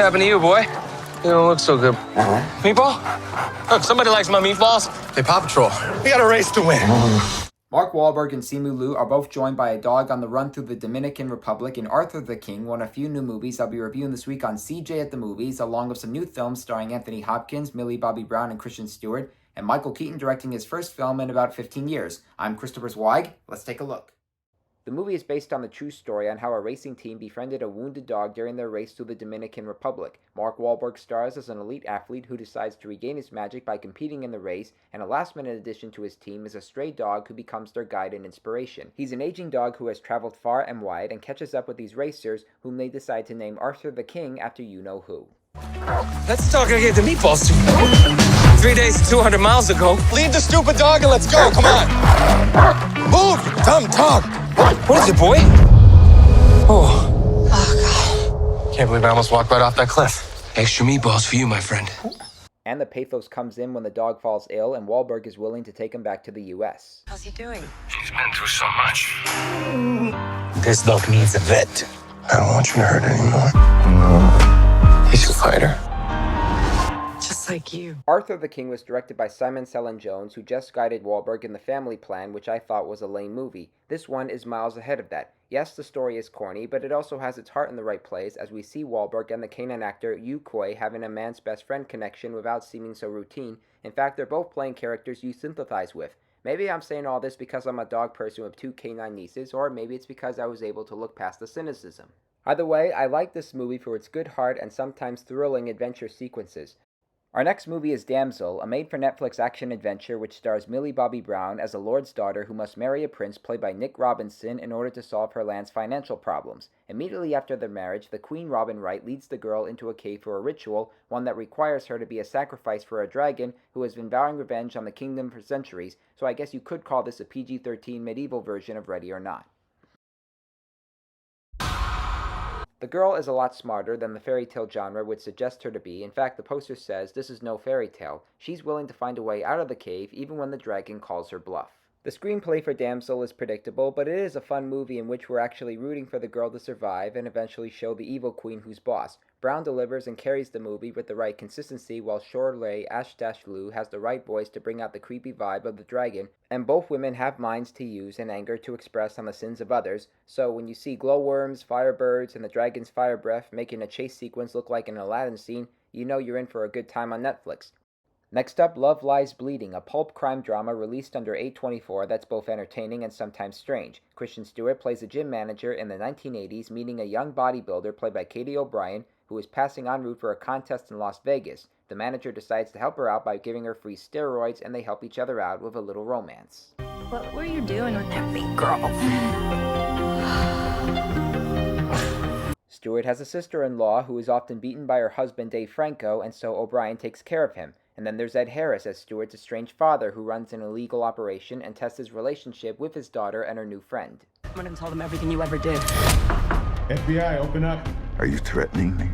happened to you, boy? You don't look so good. Meatball? Look, somebody likes my meatballs. Hey, Paw Patrol, we got a race to win. Mark Wahlberg and Simu are both joined by a dog on the run through the Dominican Republic in Arthur the King, one of a few new movies I'll be reviewing this week on CJ at the Movies, along with some new films starring Anthony Hopkins, Millie Bobby Brown, and Kristen Stewart, and Michael Keaton directing his first film in about 15 years. I'm Christopher Zweig. Let's take a look. The movie is based on the true story on how a racing team befriended a wounded dog during their race through the Dominican Republic. Mark Wahlberg stars as an elite athlete who decides to regain his magic by competing in the race, and a last-minute addition to his team is a stray dog who becomes their guide and inspiration. He's an aging dog who has traveled far and wide and catches up with these racers, whom they decide to name Arthur the King after you-know-who. That's the dog I gave the meatballs to. 3 days, 200 miles ago. Leave the stupid dog and let's go. Come on. Move, you dumb dog. What is it, boy? Oh. Oh, God. Can't believe I almost walked right off that cliff. Extra meatballs for you, my friend. And the pathos comes in when the dog falls ill and Wahlberg is willing to take him back to the U.S. How's he doing? He's been through so much. This dog needs a vet. I don't want you to hurt anymore. He's a fighter. Just like you. Arthur the King was directed by Simon Jones, who just guided Wahlberg in The Family Plan, which I thought was a lame movie. This one is miles ahead of that. Yes, the story is corny, but it also has its heart in the right place as we see Wahlberg and the Canaan actor Yu Koi having a man's best friend connection without seeming so routine. In fact, they're both playing characters you sympathize with. Maybe I'm saying all this because I'm a dog person with 2 canine nieces, or maybe it's because I was able to look past the cynicism. Either way, I like this movie for its good heart and sometimes thrilling adventure sequences. Our next movie is Damsel, a made-for-Netflix action-adventure which stars Millie Bobby Brown as a lord's daughter who must marry a prince played by Nick Robinson in order to solve her land's financial problems. Immediately after their marriage, the Queen Wright leads the girl into a cave for a ritual, one that requires her to be a sacrifice for a dragon who has been vowing revenge on the kingdom for centuries, so I guess you could call this a PG-13 medieval version of Ready or Not. The girl is a lot smarter than the fairy tale genre would suggest her to be. In fact, the poster says this is no fairy tale. She's willing to find a way out of the cave even when the dragon calls her bluff. The screenplay for Damsel is predictable, but it is a fun movie in which we're actually rooting for the girl to survive and eventually show the evil queen who's boss. Brown delivers and carries the movie with the right consistency, while Shorley Ashdashlu has the right voice to bring out the creepy vibe of the dragon, and both women have minds to use and anger to express on the sins of others, so when you see glowworms, firebirds, and the dragon's fire breath making a chase sequence look like an Aladdin scene, you know you're in for a good time on Netflix. Next up, Love Lies Bleeding, a pulp crime drama released under A24 that's both entertaining and sometimes strange. Kristen Stewart plays a gym manager in the 1980s, meeting a young bodybuilder played by Katy O'Brien, who is passing en route for a contest in Las Vegas. The manager decides to help her out by giving her free steroids, and they help each other out with a little romance. What were you doing with that big girl? Stewart has a sister-in-law who is often beaten by her husband Dave Franco, and so O'Brien takes care of him. And then there's Ed Harris as Stewart's estranged father who runs an illegal operation and tests his relationship with his daughter and her new friend. I'm gonna tell them everything you ever did. FBI, open up. Are you threatening me?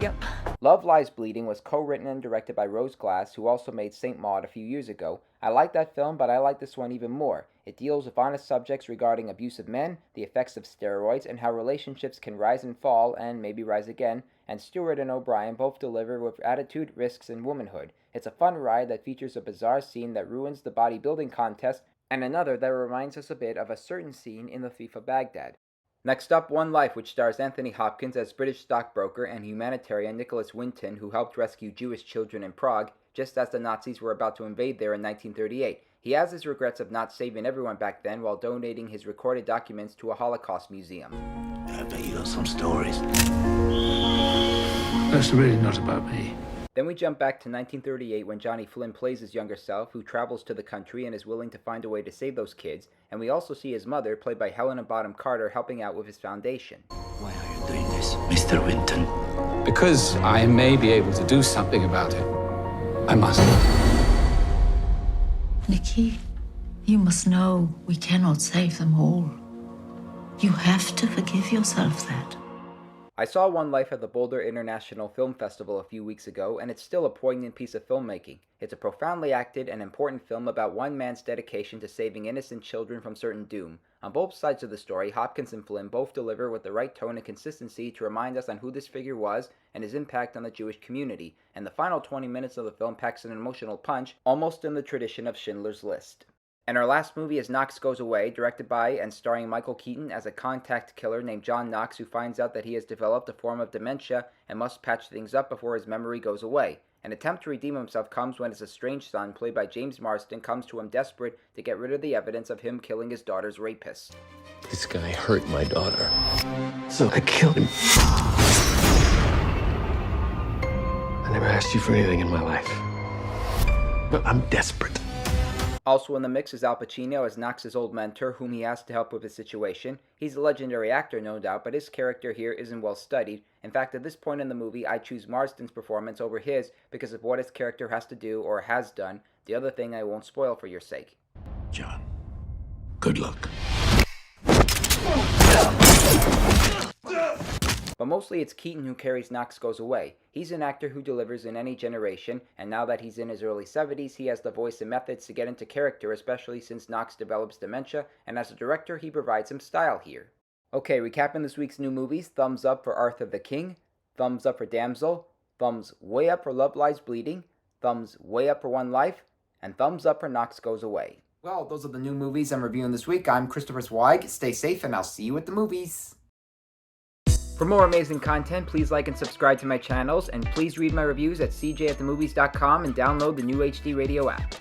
Yep. Love Lies Bleeding was co-written and directed by Rose Glass, who also made Saint Maud a few years ago. I like that film, but I like this one even more. It deals with honest subjects regarding abusive men, the effects of steroids, and how relationships can rise and fall, and maybe rise again, and Stewart and O'Brien both deliver with attitude, risks, and womanhood. It's a fun ride that features a bizarre scene that ruins the bodybuilding contest, and another that reminds us a bit of a certain scene in The Thief of Baghdad. Next up, One Life, which stars Anthony Hopkins as British stockbroker and humanitarian Nicholas Winton, who helped rescue Jewish children in Prague, just as the Nazis were about to invade there in 1938. He has his regrets of not saving everyone back then while donating his recorded documents to a Holocaust museum. I bet you got some stories. That's really not about me. Then we jump back to 1938 when Johnny Flynn plays his younger self, who travels to the country and is willing to find a way to save those kids, and we also see his mother, played by Helena Bonham Carter, helping out with his foundation. Why are you doing this, Mr. Winton? Because I may be able to do something about it. I must. Nikki, you must know we cannot save them all. You have to forgive yourself that. I saw One Life at the Boulder International Film Festival a few weeks ago, and it's still a poignant piece of filmmaking. It's a profoundly acted and important film about one man's dedication to saving innocent children from certain doom. On both sides of the story, Hopkins and Flynn both deliver with the right tone and consistency to remind us on who this figure was and his impact on the Jewish community, and the final 20 minutes of the film packs an emotional punch, almost in the tradition of Schindler's List. And our last movie is Knox Goes Away, directed by and starring Michael Keaton as a contact killer named John Knox who finds out that he has developed a form of dementia and must patch things up before his memory goes away. An attempt to redeem himself comes when his estranged son, played by James Marsden, comes to him desperate to get rid of the evidence of him killing his daughter's rapist. This guy hurt my daughter, so I killed him. I never asked you for anything in my life, but I'm desperate. Also in the mix is Al Pacino as Knox's old mentor, whom he asks to help with his situation. He's a legendary actor, no doubt, but his character here isn't well studied. In fact, at this point in the movie, I choose Marsden's performance over his because of what his character has to do or has done. The other thing I won't spoil for your sake. John, good luck. But mostly it's Keaton who carries Knox Goes Away. He's an actor who delivers in any generation, and now that he's in his early 70s, he has the voice and methods to get into character, especially since Knox develops dementia, and as a director, he provides some style here. Okay, recapping this week's new movies, thumbs up for Arthur the King, thumbs up for Damsel, thumbs way up for Love Lies Bleeding, thumbs way up for One Life, and thumbs up for Knox Goes Away. Well, those are the new movies I'm reviewing this week. I'm Christopher Zweig. Stay safe, and I'll see you at the movies. For more amazing content, please like and subscribe to my channels, and please read my reviews at cjatthemovies.com and download the new HD Radio app.